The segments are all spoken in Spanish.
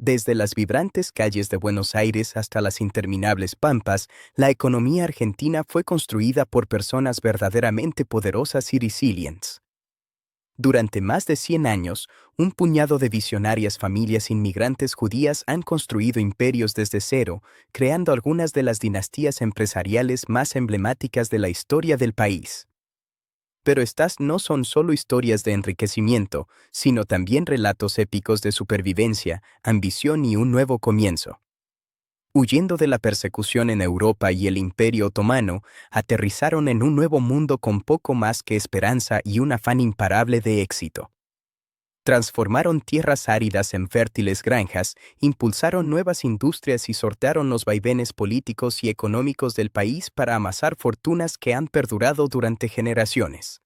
Desde las vibrantes calles de Buenos Aires hasta las interminables pampas, la economía argentina fue construida por personas verdaderamente poderosas y resilientes. Durante más de 100 años, un puñado de visionarias familias inmigrantes judías han construido imperios desde cero, creando algunas de las dinastías empresariales más emblemáticas de la historia del país. Pero estas no son solo historias de enriquecimiento, sino también relatos épicos de supervivencia, ambición y un nuevo comienzo. Huyendo de la persecución en Europa y el Imperio Otomano, aterrizaron en un nuevo mundo con poco más que esperanza y un afán imparable de éxito. Transformaron tierras áridas en fértiles granjas, impulsaron nuevas industrias y sortearon los vaivenes políticos y económicos del país para amasar fortunas que han perdurado durante generaciones.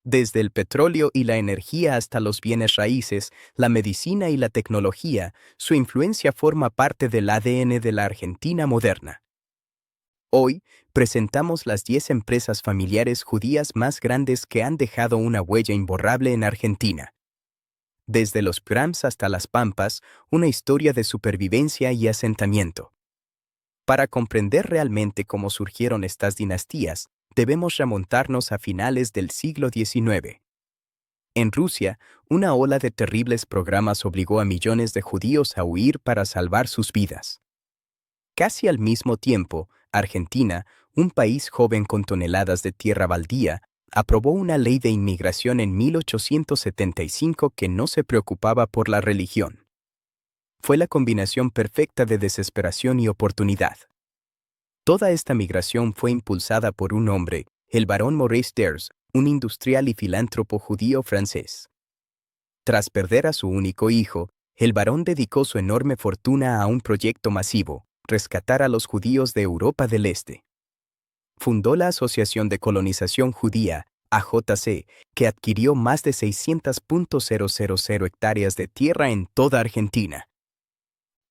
Desde el petróleo y la energía hasta los bienes raíces, la medicina y la tecnología, su influencia forma parte del ADN de la Argentina moderna. Hoy, presentamos las 10 empresas familiares judías más grandes que han dejado una huella imborrable en Argentina. Desde los Prams hasta las Pampas, una historia de supervivencia y asentamiento. Para comprender realmente cómo surgieron estas dinastías, debemos remontarnos a finales del siglo XIX. En Rusia, una ola de terribles programas obligó a millones de judíos a huir para salvar sus vidas. Casi al mismo tiempo, Argentina, un país joven con toneladas de tierra baldía, aprobó una ley de inmigración en 1875 que no se preocupaba por la religión. Fue la combinación perfecta de desesperación y oportunidad. Toda esta migración fue impulsada por un hombre, el barón Maurice Thers, un industrial y filántropo judío francés. Tras perder a su único hijo, el barón dedicó su enorme fortuna a un proyecto masivo: rescatar a los judíos de Europa del Este. Fundó la Asociación de Colonización Judía, AJC, que adquirió más de 600.000 hectáreas de tierra en toda Argentina.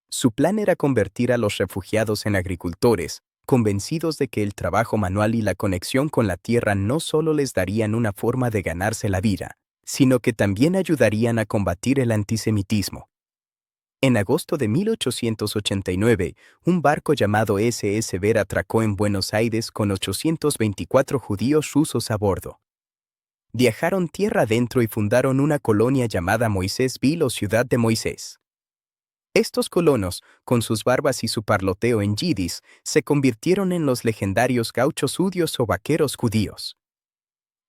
Su plan era convertir a los refugiados en agricultores, convencidos de que el trabajo manual y la conexión con la tierra no solo les darían una forma de ganarse la vida, sino que también ayudarían a combatir el antisemitismo. En agosto de 1889, un barco llamado SS Ver atracó en Buenos Aires con 824 judíos rusos a bordo. Viajaron tierra adentro y fundaron una colonia llamada Moisésville o Ciudad de Moisés. Estos colonos, con sus barbas y su parloteo en yidis, se convirtieron en los legendarios gauchos judíos o vaqueros judíos.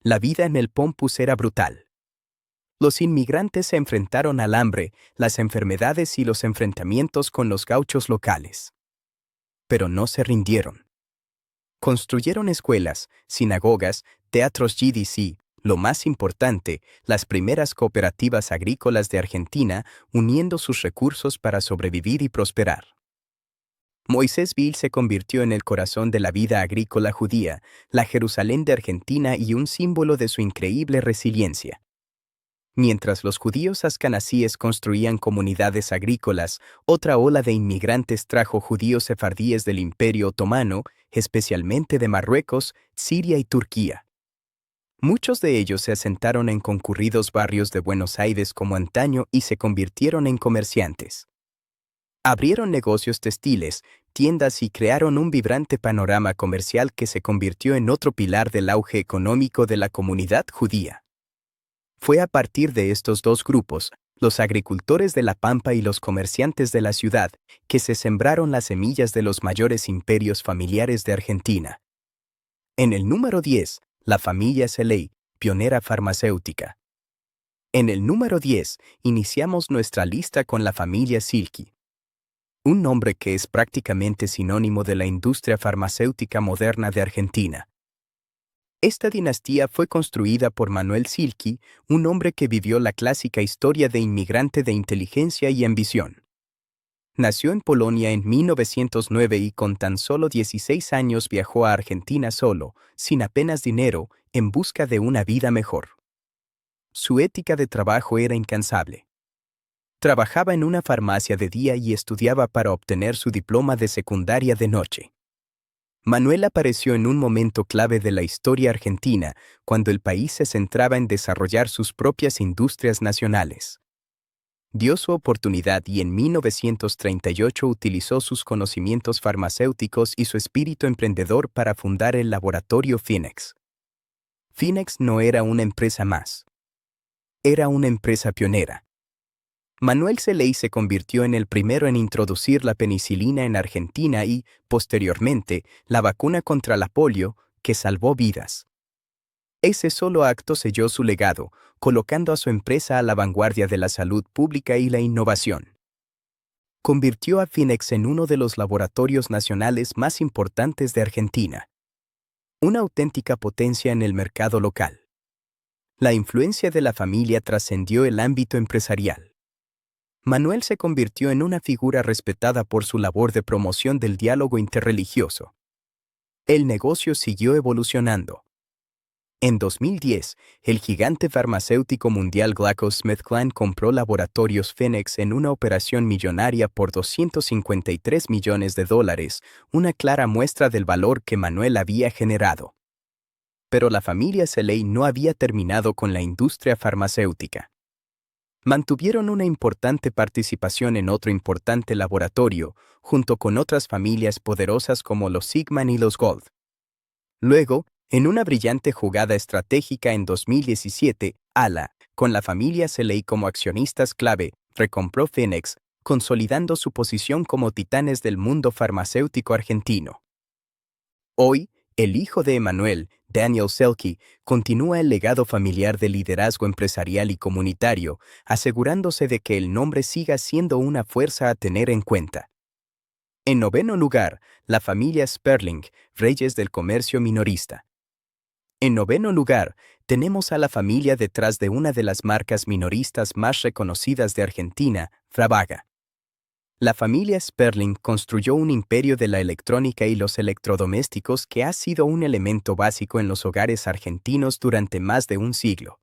La vida en el Pompus era brutal. Los inmigrantes se enfrentaron al hambre, las enfermedades y los enfrentamientos con los gauchos locales. Pero no se rindieron. Construyeron escuelas, sinagogas, teatros yidis y, lo más importante, las primeras cooperativas agrícolas de Argentina, uniendo sus recursos para sobrevivir y prosperar. Moisésville se convirtió en el corazón de la vida agrícola judía, la Jerusalén de Argentina y un símbolo de su increíble resiliencia. Mientras los judíos ascanasíes construían comunidades agrícolas, otra ola de inmigrantes trajo judíos sefardíes del Imperio Otomano, especialmente de Marruecos, Siria y Turquía. Muchos de ellos se asentaron en concurridos barrios de Buenos Aires como antaño y se convirtieron en comerciantes. Abrieron negocios textiles, tiendas y crearon un vibrante panorama comercial que se convirtió en otro pilar del auge económico de la comunidad judía. Fue a partir de estos dos grupos, los agricultores de la Pampa y los comerciantes de la ciudad, que se sembraron las semillas de los mayores imperios familiares de Argentina. En el número 10, la familia Celey, pionera farmacéutica. En el número 10, iniciamos nuestra lista con la familia Silky. Un nombre que es prácticamente sinónimo de la industria farmacéutica moderna de Argentina. Esta dinastía fue construida por Manuel Silky, un hombre que vivió la clásica historia de inmigrante de inteligencia y ambición. Nació en Polonia en 1909 y con tan solo 16 años viajó a Argentina solo, sin apenas dinero, en busca de una vida mejor. Su ética de trabajo era incansable. Trabajaba en una farmacia de día y estudiaba para obtener su diploma de secundaria de noche. Manuel apareció en un momento clave de la historia argentina, cuando el país se centraba en desarrollar sus propias industrias nacionales. dio su oportunidad y en 1938 utilizó sus conocimientos farmacéuticos y su espíritu emprendedor para fundar el laboratorio Phoenix. Phoenix no era una empresa más. Era una empresa pionera. Manuel Celey se convirtió en el primero en introducir la penicilina en Argentina y, posteriormente, la vacuna contra la polio, que salvó vidas. Ese solo acto selló su legado, colocando a su empresa a la vanguardia de la salud pública y la innovación. Convirtió a Phoenix en uno de los laboratorios nacionales más importantes de Argentina. Una auténtica potencia en el mercado local. La influencia de la familia trascendió el ámbito empresarial. Manuel se convirtió en una figura respetada por su labor de promoción del diálogo interreligioso. El negocio siguió evolucionando. En 2010, el gigante farmacéutico mundial GlaxoSmithKline compró Laboratorios Phoenix en una operación millonaria por $253 millones, una clara muestra del valor que Manuel había generado. Pero la familia Celey no había terminado con la industria farmacéutica. Mantuvieron una importante participación en otro importante laboratorio, junto con otras familias poderosas como los Sigman y los Gold. Luego, en una brillante jugada estratégica en 2017, ALA, con la familia Celey como accionistas clave, recompró Phoenix, consolidando su posición como titanes del mundo farmacéutico argentino. Hoy, el hijo de Emanuel, Daniel Selke, continúa el legado familiar de liderazgo empresarial y comunitario, asegurándose de que el nombre siga siendo una fuerza a tener en cuenta. En noveno lugar, la familia Sperling, reyes del comercio minorista. En noveno lugar, tenemos a la familia detrás de una de las marcas minoristas más reconocidas de Argentina, Fravaga. La familia Sperling construyó un imperio de la electrónica y los electrodomésticos que ha sido un elemento básico en los hogares argentinos durante más de un siglo.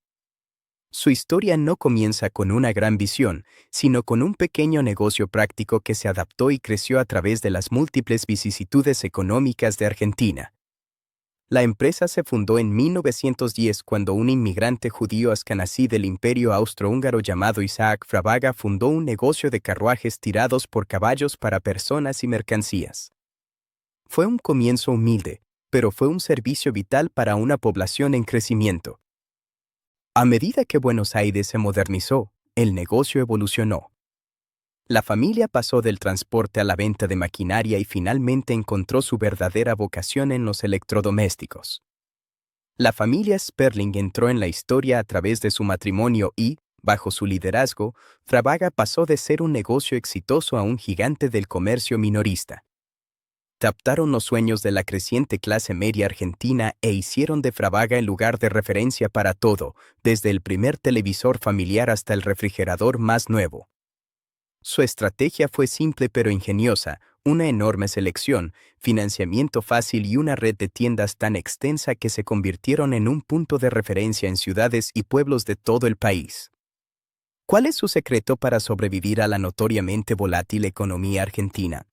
Su historia no comienza con una gran visión, sino con un pequeño negocio práctico que se adaptó y creció a través de las múltiples vicisitudes económicas de Argentina. La empresa se fundó en 1910 cuando un inmigrante judío askenazí del Imperio Austrohúngaro llamado Isaac Fravaga fundó un negocio de carruajes tirados por caballos para personas y mercancías. Fue un comienzo humilde, pero fue un servicio vital para una población en crecimiento. A medida que Buenos Aires se modernizó, el negocio evolucionó. La familia pasó del transporte a la venta de maquinaria y finalmente encontró su verdadera vocación en los electrodomésticos. La familia Sperling entró en la historia a través de su matrimonio y, bajo su liderazgo, Fravaga pasó de ser un negocio exitoso a un gigante del comercio minorista. Captaron los sueños de la creciente clase media argentina e hicieron de Fravaga el lugar de referencia para todo, desde el primer televisor familiar hasta el refrigerador más nuevo. Su estrategia fue simple pero ingeniosa, una enorme selección, financiamiento fácil y una red de tiendas tan extensa que se convirtieron en un punto de referencia en ciudades y pueblos de todo el país. ¿Cuál es su secreto para sobrevivir a la notoriamente volátil economía argentina?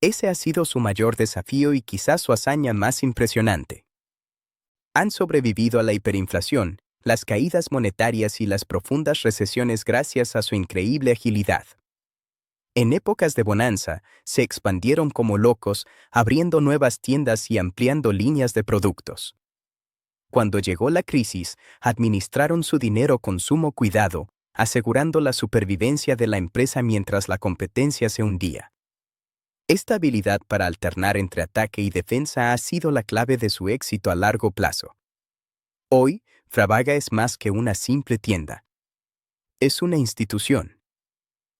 Ese ha sido su mayor desafío y quizás su hazaña más impresionante. Han sobrevivido a la hiperinflación, las caídas monetarias y las profundas recesiones gracias a su increíble agilidad. En épocas de bonanza, se expandieron como locos, abriendo nuevas tiendas y ampliando líneas de productos. Cuando llegó la crisis, administraron su dinero con sumo cuidado, asegurando la supervivencia de la empresa mientras la competencia se hundía. Esta habilidad para alternar entre ataque y defensa ha sido la clave de su éxito a largo plazo. Hoy, Fravaga es más que una simple tienda. Es una institución.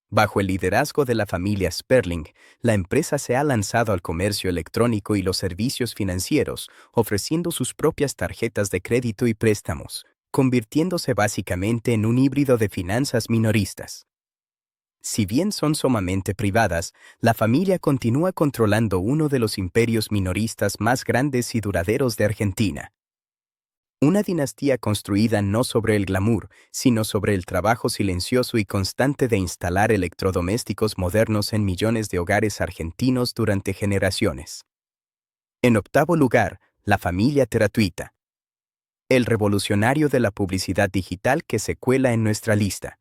Bajo el liderazgo de la familia Sperling, la empresa se ha lanzado al comercio electrónico y los servicios financieros, ofreciendo sus propias tarjetas de crédito y préstamos, convirtiéndose básicamente en un híbrido de finanzas minoristas. Si bien son sumamente privadas, la familia continúa controlando uno de los imperios minoristas más grandes y duraderos de Argentina. Una dinastía construida no sobre el glamour, sino sobre el trabajo silencioso y constante de instalar electrodomésticos modernos en millones de hogares argentinos durante generaciones. En octavo lugar, la familia Teratuita. El revolucionario de la publicidad digital que se cuela en nuestra lista.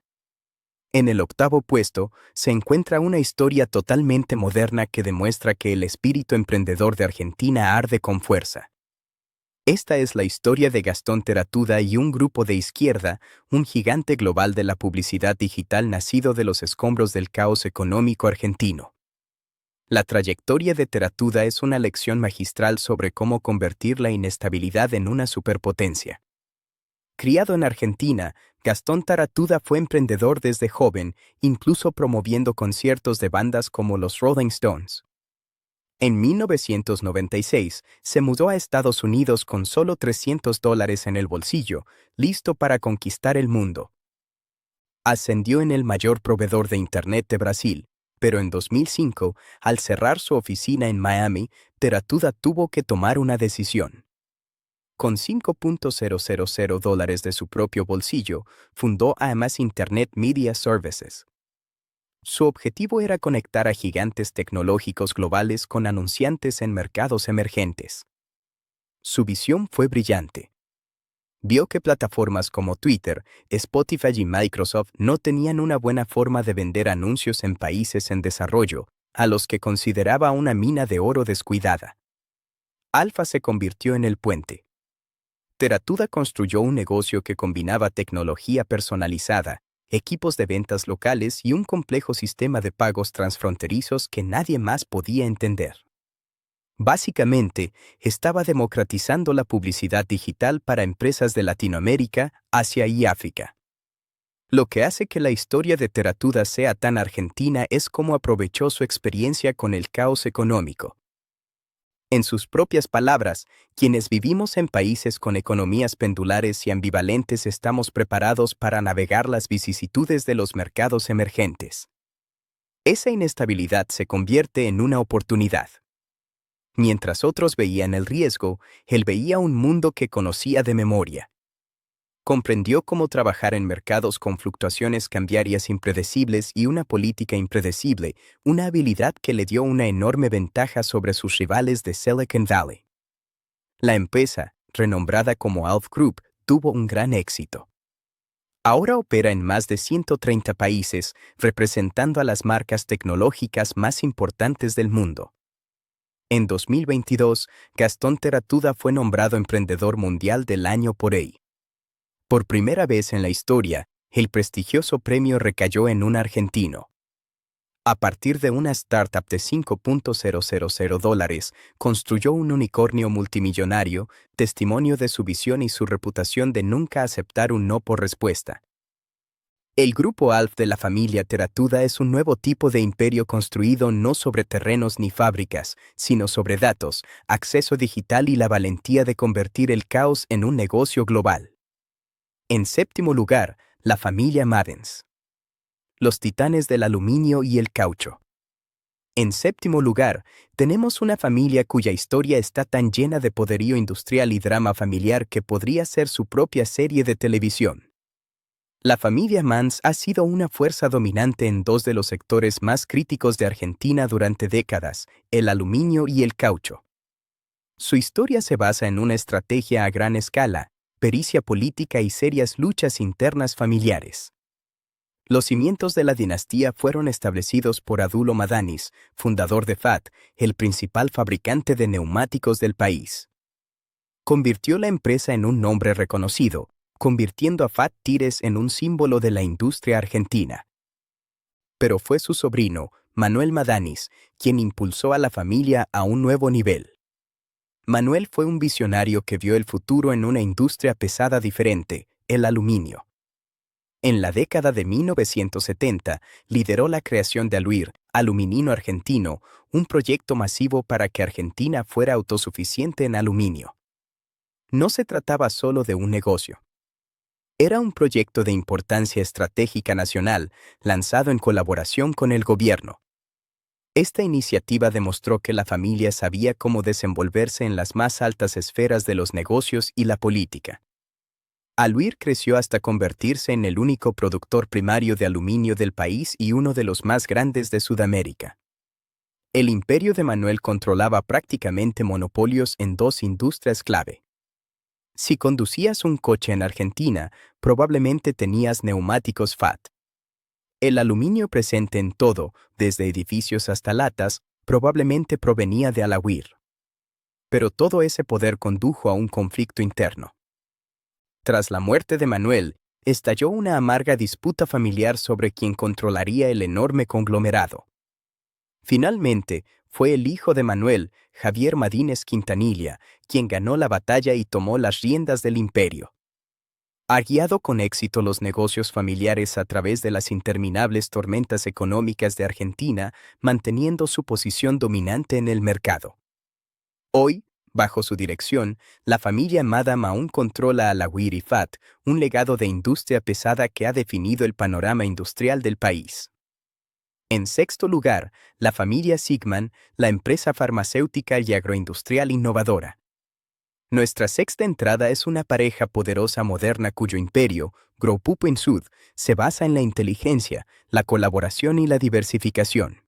En el octavo puesto se encuentra una historia totalmente moderna que demuestra que el espíritu emprendedor de Argentina arde con fuerza. Esta es la historia de Gastón Teratuda y un grupo de izquierda, un gigante global de la publicidad digital nacido de los escombros del caos económico argentino. La trayectoria de Teratuda es una lección magistral sobre cómo convertir la inestabilidad en una superpotencia. Criado en Argentina, Gastón Teratuda fue emprendedor desde joven, incluso promoviendo conciertos de bandas como los Rolling Stones. En 1996, se mudó a Estados Unidos con solo $300 en el bolsillo, listo para conquistar el mundo. Ascendió en el mayor proveedor de Internet de Brasil, pero en 2005, al cerrar su oficina en Miami, Teratuda tuvo que tomar una decisión. Con $5.000 de su propio bolsillo, fundó AMAS Internet Media Services. Su objetivo era conectar a gigantes tecnológicos globales con anunciantes en mercados emergentes. Su visión fue brillante. Vio que plataformas como Twitter, Spotify y Microsoft no tenían una buena forma de vender anuncios en países en desarrollo, a los que consideraba una mina de oro descuidada. Alfa se convirtió en el puente. Teratuda construyó un negocio que combinaba tecnología personalizada, equipos de ventas locales y un complejo sistema de pagos transfronterizos que nadie más podía entender. Básicamente, estaba democratizando la publicidad digital para empresas de Latinoamérica, Asia y África. Lo que hace que la historia de Teratuda sea tan argentina es cómo aprovechó su experiencia con el caos económico. En sus propias palabras, quienes vivimos en países con economías pendulares y ambivalentes estamos preparados para navegar las vicisitudes de los mercados emergentes. Esa inestabilidad se convierte en una oportunidad. Mientras otros veían el riesgo, él veía un mundo que conocía de memoria. Comprendió cómo trabajar en mercados con fluctuaciones cambiarias impredecibles y una política impredecible, una habilidad que le dio una enorme ventaja sobre sus rivales de Silicon Valley. La empresa, renombrada como Alf Group, tuvo un gran éxito. Ahora opera en más de 130 países, representando a las marcas tecnológicas más importantes del mundo. En 2022, Gastón Teratuda fue nombrado Emprendedor Mundial del Año por EY. Por primera vez en la historia, el prestigioso premio recayó en un argentino. A partir de una startup de $5.000, construyó un unicornio multimillonario, testimonio de su visión y su reputación de nunca aceptar un no por respuesta. El grupo Alf de la familia Teratuda es un nuevo tipo de imperio construido no sobre terrenos ni fábricas, sino sobre datos, acceso digital y la valentía de convertir el caos en un negocio global. En séptimo lugar, la familia Maddens. Los titanes del aluminio y el caucho. En séptimo lugar, tenemos una familia cuya historia está tan llena de poderío industrial y drama familiar que podría ser su propia serie de televisión. La familia Mans ha sido una fuerza dominante en dos de los sectores más críticos de Argentina durante décadas, el aluminio y el caucho. Su historia se basa en una estrategia a gran escala, pericia política y serias luchas internas familiares. Los cimientos de la dinastía fueron establecidos por Adulo Madanis, fundador de FAT, el principal fabricante de neumáticos del país. Convirtió la empresa en un nombre reconocido, convirtiendo a FAT Tires en un símbolo de la industria argentina. Pero fue su sobrino, Manuel Madanis, quien impulsó a la familia a un nuevo nivel. Manuel fue un visionario que vio el futuro en una industria pesada diferente, el aluminio. En la década de 1970, lideró la creación de Aluir, Aluminio Argentino, un proyecto masivo para que Argentina fuera autosuficiente en aluminio. No se trataba solo de un negocio. Era un proyecto de importancia estratégica nacional, lanzado en colaboración con el gobierno. Esta iniciativa demostró que la familia sabía cómo desenvolverse en las más altas esferas de los negocios y la política. Aluir creció hasta convertirse en el único productor primario de aluminio del país y uno de los más grandes de Sudamérica. El imperio de Manuel controlaba prácticamente monopolios en dos industrias clave. Si conducías un coche en Argentina, probablemente tenías neumáticos FAT. El aluminio presente en todo, desde edificios hasta latas, probablemente provenía de Alahuir. Pero todo ese poder condujo a un conflicto interno. Tras la muerte de Manuel, estalló una amarga disputa familiar sobre quién controlaría el enorme conglomerado. Finalmente, fue el hijo de Manuel, Javier Madínez Quintanilla, quien ganó la batalla y tomó las riendas del imperio. Ha guiado con éxito los negocios familiares a través de las interminables tormentas económicas de Argentina, manteniendo su posición dominante en el mercado. Hoy, bajo su dirección, la familia Madam aún controla Alahuir y FAT, un legado de industria pesada que ha definido el panorama industrial del país. En sexto lugar, la familia Sigman, la empresa farmacéutica y agroindustrial innovadora. Nuestra sexta entrada es una pareja poderosa moderna cuyo imperio, Grupo Insud, se basa en la inteligencia, la colaboración y la diversificación.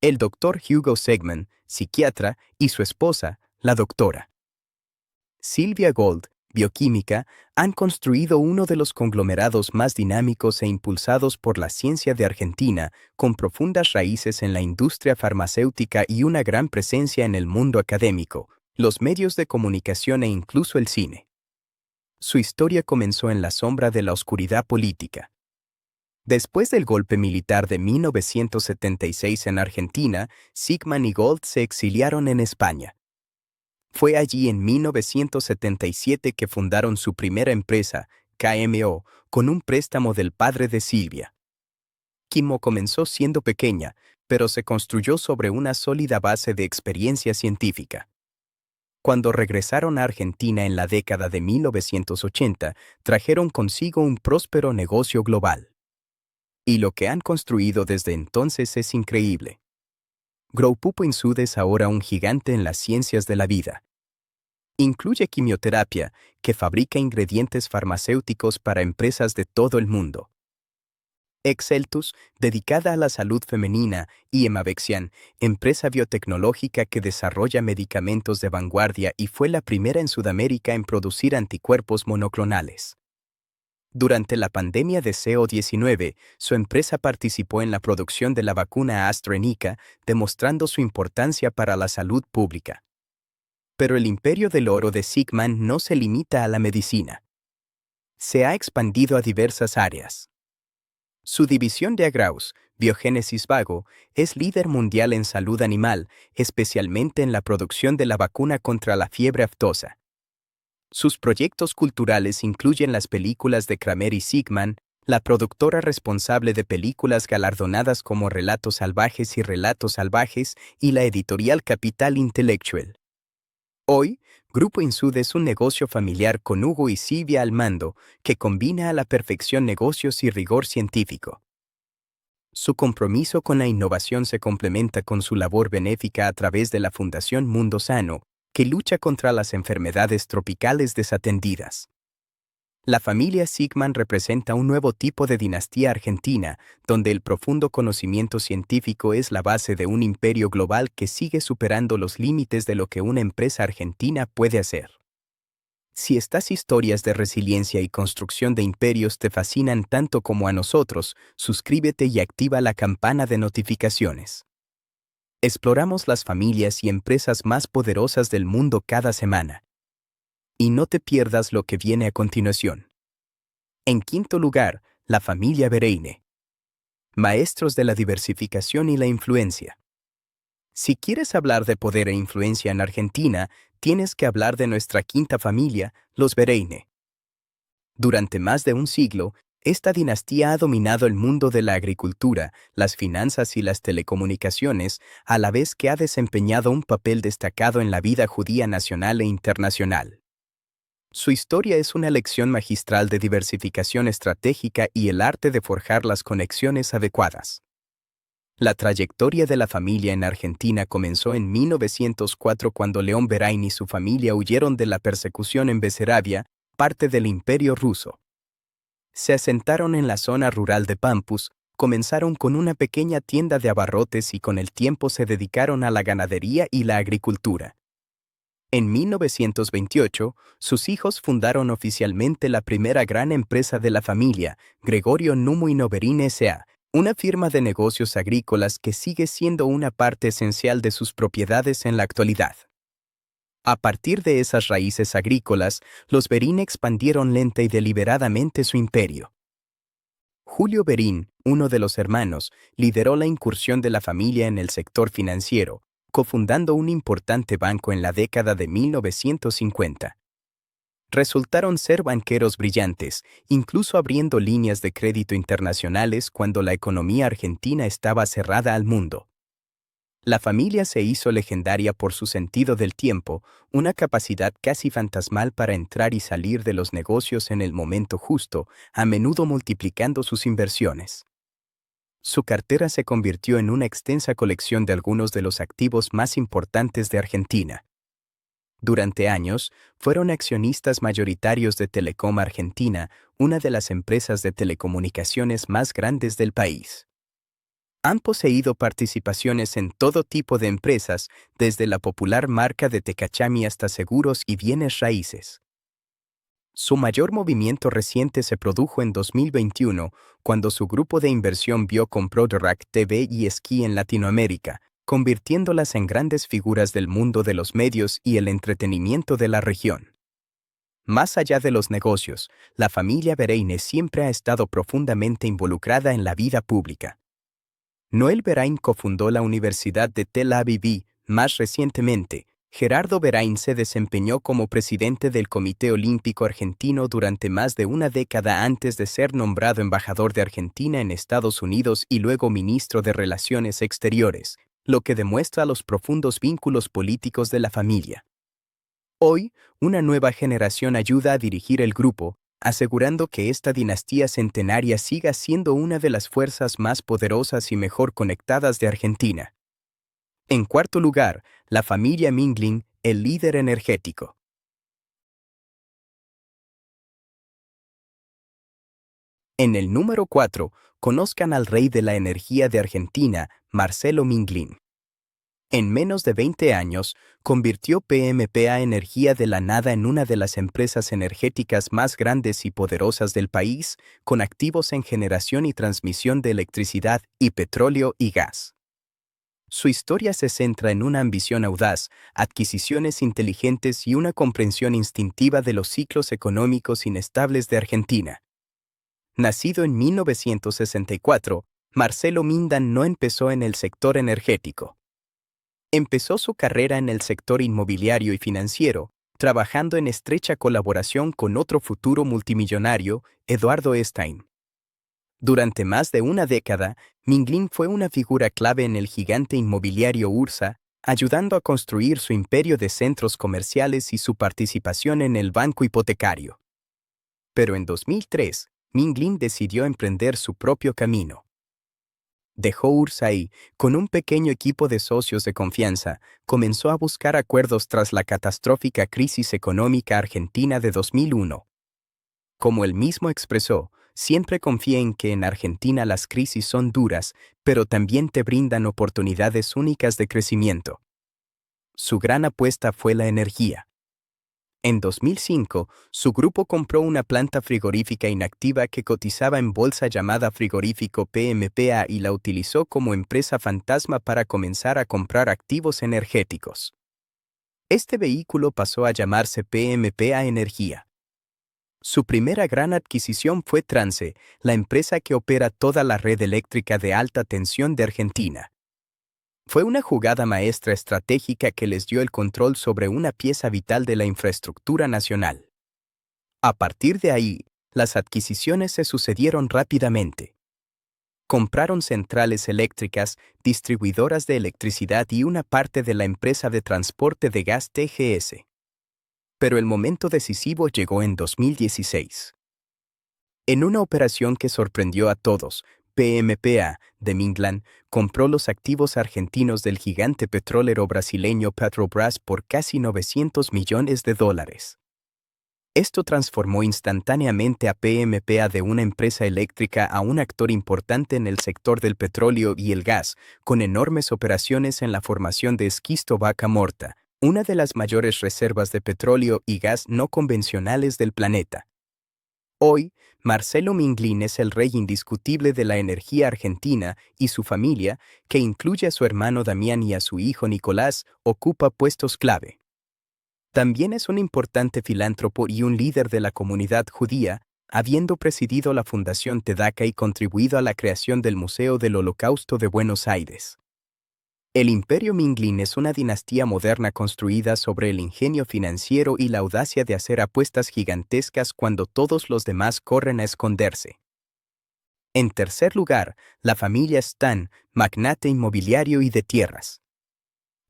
El Dr. Hugo Segman, psiquiatra, y su esposa, la Dra. Silvia Gold, bioquímica, han construido uno de los conglomerados más dinámicos e impulsados por la ciencia de Argentina, con profundas raíces en la industria farmacéutica y una gran presencia en el mundo académico, los medios de comunicación e incluso el cine. Su historia comenzó en la sombra de la oscuridad política. Después del golpe militar de 1976 en Argentina, Sigman y Gold se exiliaron en España. Fue allí en 1977 que fundaron su primera empresa, KMO, con un préstamo del padre de Silvia. KMO comenzó siendo pequeña, pero se construyó sobre una sólida base de experiencia científica. Cuando regresaron a Argentina en la década de 1980, trajeron consigo un próspero negocio global. Y lo que han construido desde entonces es increíble. Grupo Insud es ahora un gigante en las ciencias de la vida. Incluye quimioterapia, que fabrica ingredientes farmacéuticos para empresas de todo el mundo. Exceltus, dedicada a la salud femenina, y Emavexian, empresa biotecnológica que desarrolla medicamentos de vanguardia y fue la primera en Sudamérica en producir anticuerpos monoclonales. Durante la pandemia de CO-19, su empresa participó en la producción de la vacuna AstraZeneca, demostrando su importancia para la salud pública. Pero el imperio del oro de Sigman no se limita a la medicina. Se ha expandido a diversas áreas. Su división de Agraus, Biogénesis Vago, es líder mundial en salud animal, especialmente en la producción de la vacuna contra la fiebre aftosa. Sus proyectos culturales incluyen las películas de Kramer y Sigman, la productora responsable de películas galardonadas como Relatos Salvajes y Relatos Salvajes, y la editorial Capital Intellectual. Hoy, Grupo Insud es un negocio familiar con Hugo y Silvia al mando, que combina a la perfección negocios y rigor científico. Su compromiso con la innovación se complementa con su labor benéfica a través de la Fundación Mundo Sano, que lucha contra las enfermedades tropicales desatendidas. La familia Sigman representa un nuevo tipo de dinastía argentina, donde el profundo conocimiento científico es la base de un imperio global que sigue superando los límites de lo que una empresa argentina puede hacer. Si estas historias de resiliencia y construcción de imperios te fascinan tanto como a nosotros, suscríbete y activa la campana de notificaciones. Exploramos las familias y empresas más poderosas del mundo cada semana. Y no te pierdas lo que viene a continuación. En quinto lugar, la familia Bereine. Maestros de la diversificación y la influencia. Si quieres hablar de poder e influencia en Argentina, tienes que hablar de nuestra quinta familia, los Bereine. Durante más de un siglo, esta dinastía ha dominado el mundo de la agricultura, las finanzas y las telecomunicaciones, a la vez que ha desempeñado un papel destacado en la vida judía nacional e internacional. Su historia es una lección magistral de diversificación estratégica y el arte de forjar las conexiones adecuadas. La trayectoria de la familia en Argentina comenzó en 1904 cuando León Berain y su familia huyeron de la persecución en Besarabia, parte del Imperio ruso. Se asentaron en la zona rural de Pampus, comenzaron con una pequeña tienda de abarrotes y con el tiempo se dedicaron a la ganadería y la agricultura. En 1928, sus hijos fundaron oficialmente la primera gran empresa de la familia, Gregorio Numo y Noverín S.A., una firma de negocios agrícolas que sigue siendo una parte esencial de sus propiedades en la actualidad. A partir de esas raíces agrícolas, los Berín expandieron lenta y deliberadamente su imperio. Julio Berín, uno de los hermanos, lideró la incursión de la familia en el sector financiero, cofundando un importante banco en la década de 1950. Resultaron ser banqueros brillantes, incluso abriendo líneas de crédito internacionales cuando la economía argentina estaba cerrada al mundo. La familia se hizo legendaria por su sentido del tiempo, una capacidad casi fantasmal para entrar y salir de los negocios en el momento justo, a menudo multiplicando sus inversiones. Su cartera se convirtió en una extensa colección de algunos de los activos más importantes de Argentina. Durante años, fueron accionistas mayoritarios de Telecom Argentina, una de las empresas de telecomunicaciones más grandes del país. Han poseído participaciones en todo tipo de empresas, desde la popular marca de Tecachami hasta seguros y bienes raíces. Su mayor movimiento reciente se produjo en 2021, cuando su grupo de inversión vio compró Rack TV y Esquí en Latinoamérica, convirtiéndolas en grandes figuras del mundo de los medios y el entretenimiento de la región. Más allá de los negocios, la familia Bereine siempre ha estado profundamente involucrada en la vida pública. Noel Berain cofundó la Universidad de Tel Aviv. Más recientemente, Gerardo Berain se desempeñó como presidente del Comité Olímpico Argentino durante más de una década antes de ser nombrado embajador de Argentina en Estados Unidos y luego ministro de Relaciones Exteriores, lo que demuestra los profundos vínculos políticos de la familia. Hoy, una nueva generación ayuda a dirigir el grupo, asegurando que esta dinastía centenaria siga siendo una de las fuerzas más poderosas y mejor conectadas de Argentina. En cuarto lugar, la familia Mingling, el líder energético. En el número 4, conozcan al rey de la energía de Argentina, Marcelo Mingling. En menos de 20 años, convirtió PMPA Energía de la nada en una de las empresas energéticas más grandes y poderosas del país, con activos en generación y transmisión de electricidad y petróleo y gas. Su historia se centra en una ambición audaz, adquisiciones inteligentes y una comprensión instintiva de los ciclos económicos inestables de Argentina. Nacido en 1964, Marcelo Mindan no empezó en el sector energético. Empezó su carrera en el sector inmobiliario y financiero, trabajando en estrecha colaboración con otro futuro multimillonario, Eduardo Stein. Durante más de una década, Mingling fue una figura clave en el gigante inmobiliario Ursa, ayudando a construir su imperio de centros comerciales y su participación en el banco hipotecario. Pero en 2003, Mingling decidió emprender su propio camino. Dejó Ursa y, con un pequeño equipo de socios de confianza, comenzó a buscar acuerdos tras la catastrófica crisis económica argentina de 2001. Como él mismo expresó, siempre confía en que en Argentina las crisis son duras, pero también te brindan oportunidades únicas de crecimiento. Su gran apuesta fue la energía. En 2005, su grupo compró una planta frigorífica inactiva que cotizaba en bolsa llamada Frigorífico PMPA y la utilizó como empresa fantasma para comenzar a comprar activos energéticos. Este vehículo pasó a llamarse PMPA Energía. Su primera gran adquisición fue Trance, la empresa que opera toda la red eléctrica de alta tensión de Argentina. Fue una jugada maestra estratégica que les dio el control sobre una pieza vital de la infraestructura nacional. A partir de ahí, las adquisiciones se sucedieron rápidamente. Compraron centrales eléctricas, distribuidoras de electricidad y una parte de la empresa de transporte de gas TGS. Pero el momento decisivo llegó en 2016. En una operación que sorprendió a todos, PMPA, de Minglan, compró los activos argentinos del gigante petrolero brasileño Petrobras por casi $900 millones. Esto transformó instantáneamente a PMPA de una empresa eléctrica a un actor importante en el sector del petróleo y el gas, con enormes operaciones en la formación de esquisto Vaca Muerta, una de las mayores reservas de petróleo y gas no convencionales del planeta. Hoy, Marcelo Minglin es el rey indiscutible de la energía argentina y su familia, que incluye a su hermano Damián y a su hijo Nicolás, ocupa puestos clave. También es un importante filántropo y un líder de la comunidad judía, habiendo presidido la Fundación Tzedakah y contribuido a la creación del Museo del Holocausto de Buenos Aires. El Imperio Minglin es una dinastía moderna construida sobre el ingenio financiero y la audacia de hacer apuestas gigantescas cuando todos los demás corren a esconderse. En tercer lugar, la familia Stan, magnate inmobiliario y de tierras.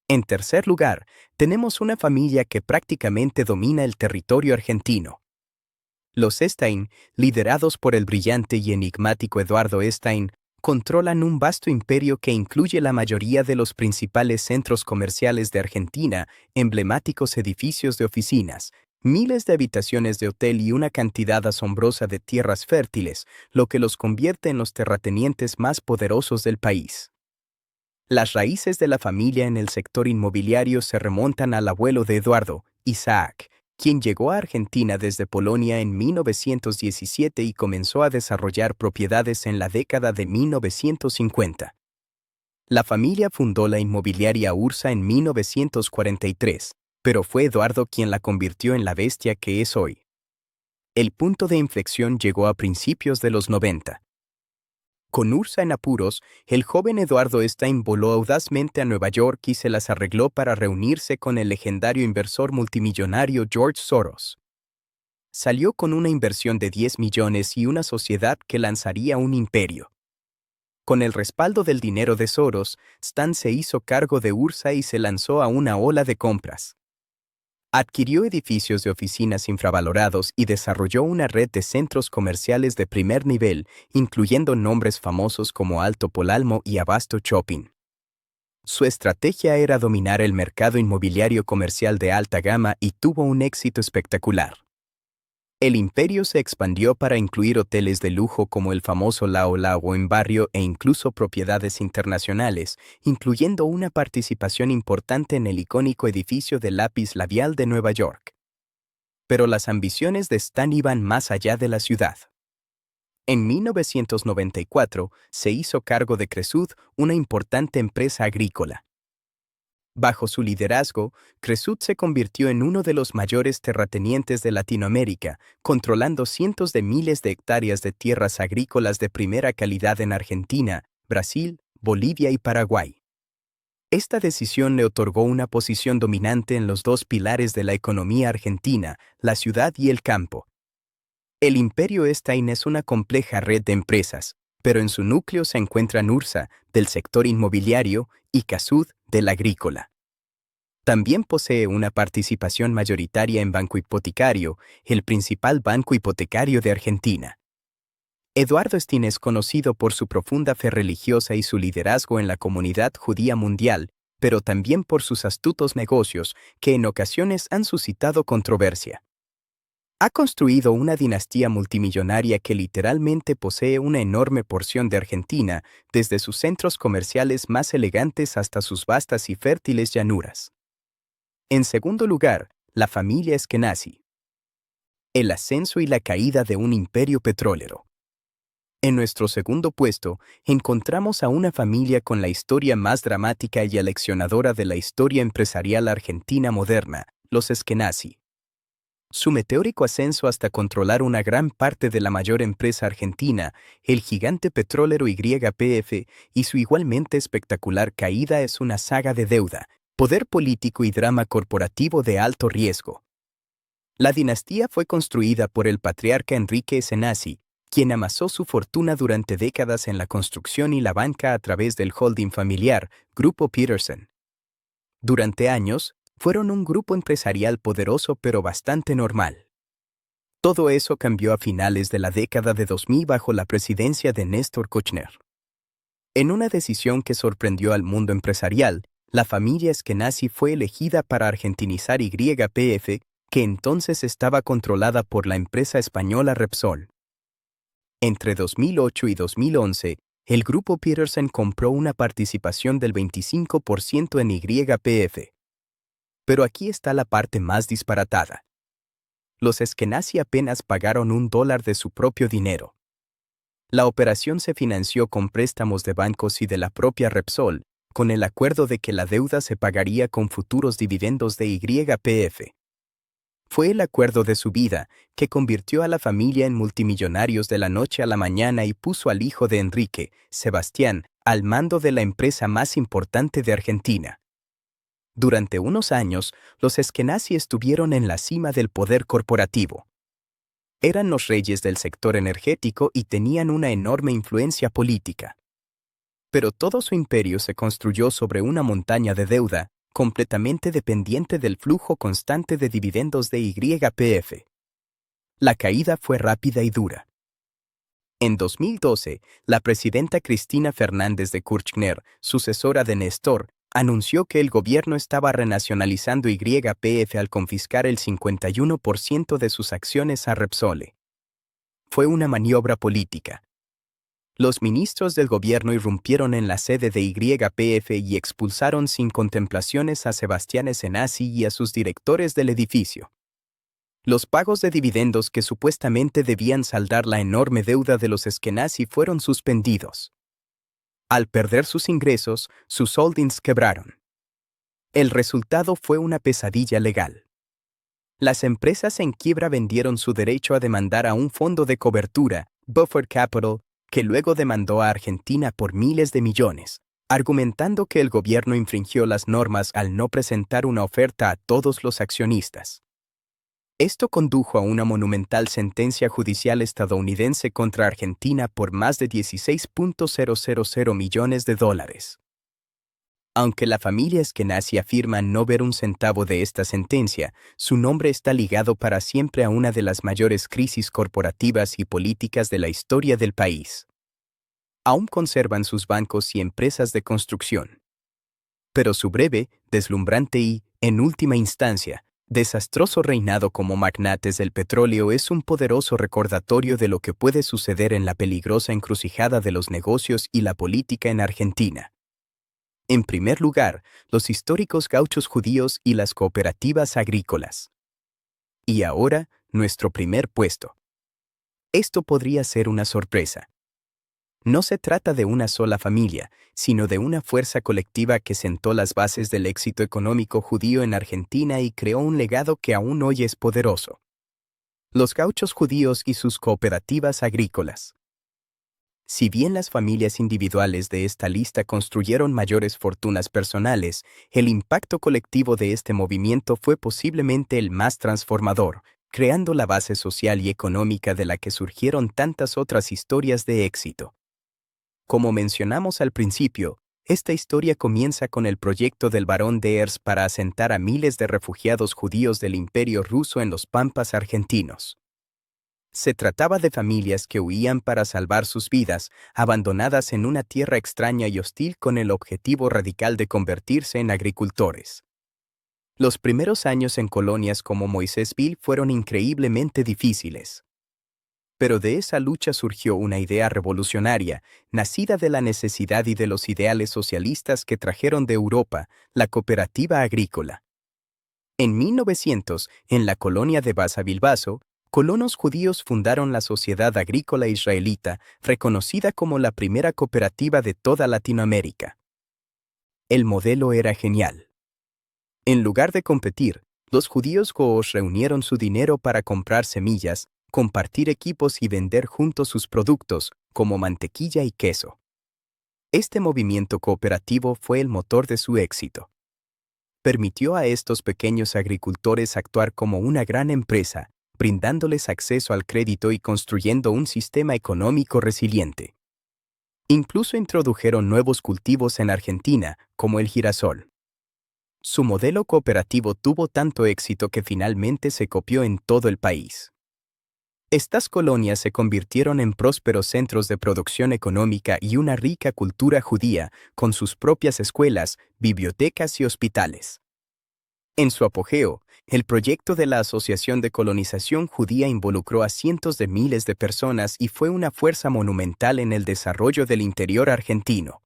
En tercer lugar, tenemos una familia que prácticamente domina el territorio argentino. Los Stein, liderados por el brillante y enigmático Eduardo Stein, controlan un vasto imperio que incluye la mayoría de los principales centros comerciales de Argentina, emblemáticos edificios de oficinas, miles de habitaciones de hotel y una cantidad asombrosa de tierras fértiles, lo que los convierte en los terratenientes más poderosos del país. Las raíces de la familia en el sector inmobiliario se remontan al abuelo de Eduardo, Isaac, quien llegó a Argentina desde Polonia en 1917 y comenzó a desarrollar propiedades en la década de 1950. La familia fundó la inmobiliaria Ursa en 1943, pero fue Eduardo quien la convirtió en la bestia que es hoy. El punto de inflexión llegó a principios de los 90. Con Ursa en apuros, el joven Eduardo Stein voló audazmente a Nueva York y se las arregló para reunirse con el legendario inversor multimillonario George Soros. Salió con una inversión de 10 millones y una sociedad que lanzaría un imperio. Con el respaldo del dinero de Soros, Stan se hizo cargo de Ursa y se lanzó a una ola de compras. Adquirió edificios de oficinas infravalorados y desarrolló una red de centros comerciales de primer nivel, incluyendo nombres famosos como Alto Polalmo y Abasto Shopping. Su estrategia era dominar el mercado inmobiliario comercial de alta gama y tuvo un éxito espectacular. El imperio se expandió para incluir hoteles de lujo como el famoso Lao Lao en Barrio e incluso propiedades internacionales, incluyendo una participación importante en el icónico edificio de lápiz labial de Nueva York. Pero las ambiciones de Stan iban más allá de la ciudad. En 1994 se hizo cargo de Cresud, una importante empresa agrícola. Bajo su liderazgo, Cresud se convirtió en uno de los mayores terratenientes de Latinoamérica, controlando cientos de miles de hectáreas de tierras agrícolas de primera calidad en Argentina, Brasil, Bolivia y Paraguay. Esta decisión le otorgó una posición dominante en los dos pilares de la economía argentina, la ciudad y el campo. El Imperio Stein es una compleja red de empresas, pero en su núcleo se encuentran Ursa, del sector inmobiliario, y Cresud, del agrícola. También posee una participación mayoritaria en Banco Hipotecario, el principal banco hipotecario de Argentina. Eduardo Stein es conocido por su profunda fe religiosa y su liderazgo en la comunidad judía mundial, pero también por sus astutos negocios, que en ocasiones han suscitado controversia. Ha construido una dinastía multimillonaria que literalmente posee una enorme porción de Argentina, desde sus centros comerciales más elegantes hasta sus vastas y fértiles llanuras. En segundo lugar, la familia Eskenazi. El ascenso y la caída de un imperio petrolero. En nuestro segundo puesto, encontramos a una familia con la historia más dramática y aleccionadora de la historia empresarial argentina moderna, los Eskenazi. Su meteórico ascenso hasta controlar una gran parte de la mayor empresa argentina, el gigante petrolero YPF, y su igualmente espectacular caída es una saga de deuda, poder político y drama corporativo de alto riesgo. La dinastía fue construida por el patriarca Enrique Eskenazi, quien amasó su fortuna durante décadas en la construcción y la banca a través del holding familiar, Grupo Petersen. Durante años, fueron un grupo empresarial poderoso pero bastante normal. Todo eso cambió a finales de la década de 2000 bajo la presidencia de Néstor Kirchner. En una decisión que sorprendió al mundo empresarial, la familia Eskenazi fue elegida para argentinizar YPF, que entonces estaba controlada por la empresa española Repsol. Entre 2008 y 2011, el grupo Petersen compró una participación del 25% en YPF. Pero aquí está la parte más disparatada. los Eskenazi apenas pagaron $1 de su propio dinero. La operación se financió con préstamos de bancos y de la propia Repsol, con el acuerdo de que la deuda se pagaría con futuros dividendos de YPF. Fue el acuerdo de su vida, que convirtió a la familia en multimillonarios de la noche a la mañana y puso al hijo de Enrique, Sebastián, al mando de la empresa más importante de Argentina. Durante unos años, los Eskenazi estuvieron en la cima del poder corporativo. Eran los reyes del sector energético y tenían una enorme influencia política. Pero todo su imperio se construyó sobre una montaña de deuda, completamente dependiente del flujo constante de dividendos de YPF. La caída fue rápida y dura. En 2012, la presidenta Cristina Fernández de Kirchner, sucesora de Néstor, anunció que el gobierno estaba renacionalizando YPF al confiscar el 51% de sus acciones a Repsol. Fue una maniobra política. Los ministros del gobierno irrumpieron en la sede de YPF y expulsaron sin contemplaciones a Sebastián Eskenazi y a sus directores del edificio. Los pagos de dividendos que supuestamente debían saldar la enorme deuda de los Eskenazi fueron suspendidos. Al perder sus ingresos, sus holdings quebraron. El resultado fue una pesadilla legal. Las empresas en quiebra vendieron su derecho a demandar a un fondo de cobertura, Buffer Capital, que luego demandó a Argentina por miles de millones, argumentando que el gobierno infringió las normas al no presentar una oferta a todos los accionistas. Esto condujo a una monumental sentencia judicial estadounidense contra Argentina por más de $16.000 millones. Aunque la familia Eskenazi afirma no ver un centavo de esta sentencia, su nombre está ligado para siempre a una de las mayores crisis corporativas y políticas de la historia del país. Aún conservan sus bancos y empresas de construcción. Pero su breve, deslumbrante y, en última instancia, desastroso reinado como magnates del petróleo es un poderoso recordatorio de lo que puede suceder en la peligrosa encrucijada de los negocios y la política en Argentina. En primer lugar, los históricos gauchos judíos y las cooperativas agrícolas. Y ahora, nuestro primer puesto. Esto podría ser una sorpresa. No se trata de una sola familia, sino de una fuerza colectiva que sentó las bases del éxito económico judío en Argentina y creó un legado que aún hoy es poderoso. Los gauchos judíos y sus cooperativas agrícolas. Si bien las familias individuales de esta lista construyeron mayores fortunas personales, el impacto colectivo de este movimiento fue posiblemente el más transformador, creando la base social y económica de la que surgieron tantas otras historias de éxito. Como mencionamos al principio, esta historia comienza con el proyecto del barón de Ers para asentar a miles de refugiados judíos del Imperio ruso en los Pampas argentinos. Se trataba de familias que huían para salvar sus vidas, abandonadas en una tierra extraña y hostil con el objetivo radical de convertirse en agricultores. Los primeros años en colonias como Moisésville fueron increíblemente difíciles. Pero de esa lucha surgió una idea revolucionaria, nacida de la necesidad y de los ideales socialistas que trajeron de Europa, la cooperativa agrícola. En 1900, en la colonia de Bassa Bilbaso, colonos judíos fundaron la Sociedad Agrícola Israelita, reconocida como la primera cooperativa de toda Latinoamérica. El modelo era genial. En lugar de competir, los judíos goos reunieron su dinero para comprar semillas, compartir equipos y vender juntos sus productos, como mantequilla y queso. Este movimiento cooperativo fue el motor de su éxito. Permitió a estos pequeños agricultores actuar como una gran empresa, brindándoles acceso al crédito y construyendo un sistema económico resiliente. Incluso introdujeron nuevos cultivos en Argentina, como el girasol. Su modelo cooperativo tuvo tanto éxito que finalmente se copió en todo el país. Estas colonias se convirtieron en prósperos centros de producción económica y una rica cultura judía, con sus propias escuelas, bibliotecas y hospitales. En su apogeo, el proyecto de la Asociación de Colonización Judía involucró a cientos de miles de personas y fue una fuerza monumental en el desarrollo del interior argentino.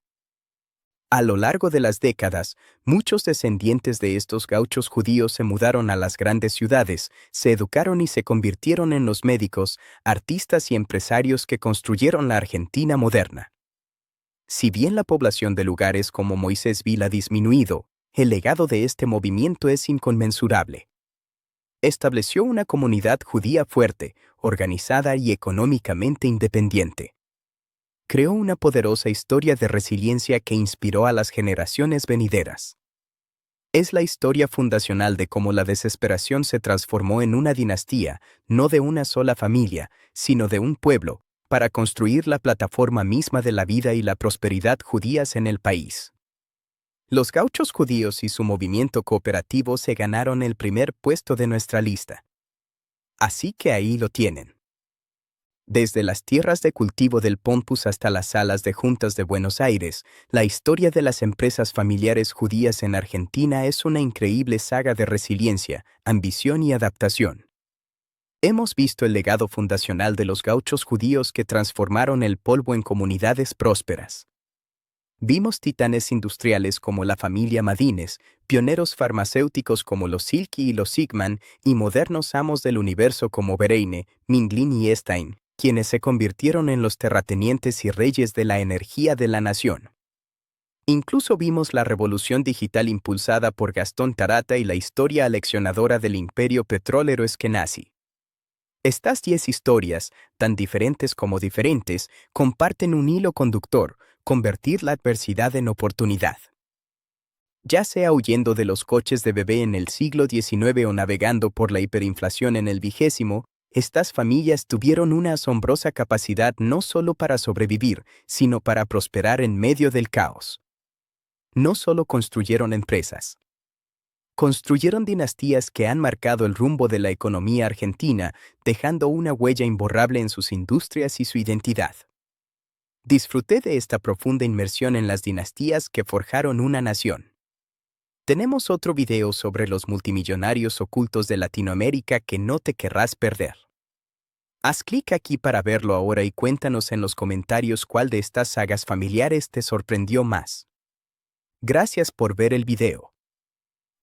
A lo largo de las décadas, muchos descendientes de estos gauchos judíos se mudaron a las grandes ciudades, se educaron y se convirtieron en los médicos, artistas y empresarios que construyeron la Argentina moderna. Si bien la población de lugares como Moisés Vila ha disminuido, el legado de este movimiento es inconmensurable. Estableció una comunidad judía fuerte, organizada y económicamente independiente. Creó una poderosa historia de resiliencia que inspiró a las generaciones venideras. Es la historia fundacional de cómo la desesperación se transformó en una dinastía, no de una sola familia, sino de un pueblo, para construir la plataforma misma de la vida y la prosperidad judías en el país. Los gauchos judíos y su movimiento cooperativo se ganaron el primer puesto de nuestra lista. Así que ahí lo tienen. Desde las tierras de cultivo del Pampas hasta las salas de juntas de Buenos Aires, la historia de las empresas familiares judías en Argentina es una increíble saga de resiliencia, ambición y adaptación. Hemos visto el legado fundacional de los gauchos judíos que transformaron el polvo en comunidades prósperas. Vimos titanes industriales como la familia Madines, pioneros farmacéuticos como los Silky y los Sigman, y modernos amos del universo como Bereine, Minglin y Stein, quienes se convirtieron en los terratenientes y reyes de la energía de la nación. Incluso vimos la revolución digital impulsada por Gastón Tarata y la historia aleccionadora del imperio petrolero eskenazi. Estas 10 historias, tan diferentes como diferentes, comparten un hilo conductor: convertir la adversidad en oportunidad. Ya sea huyendo de los coches de bebé en el siglo XIX o navegando por la hiperinflación en el XX, estas familias tuvieron una asombrosa capacidad no solo para sobrevivir, sino para prosperar en medio del caos. No solo construyeron empresas. Construyeron dinastías que han marcado el rumbo de la economía argentina, dejando una huella imborrable en sus industrias y su identidad. Disfruté de esta profunda inmersión en las dinastías que forjaron una nación. Tenemos otro video sobre los multimillonarios ocultos de Latinoamérica que no te querrás perder. Haz clic aquí para verlo ahora y cuéntanos en los comentarios cuál de estas sagas familiares te sorprendió más. Gracias por ver el video.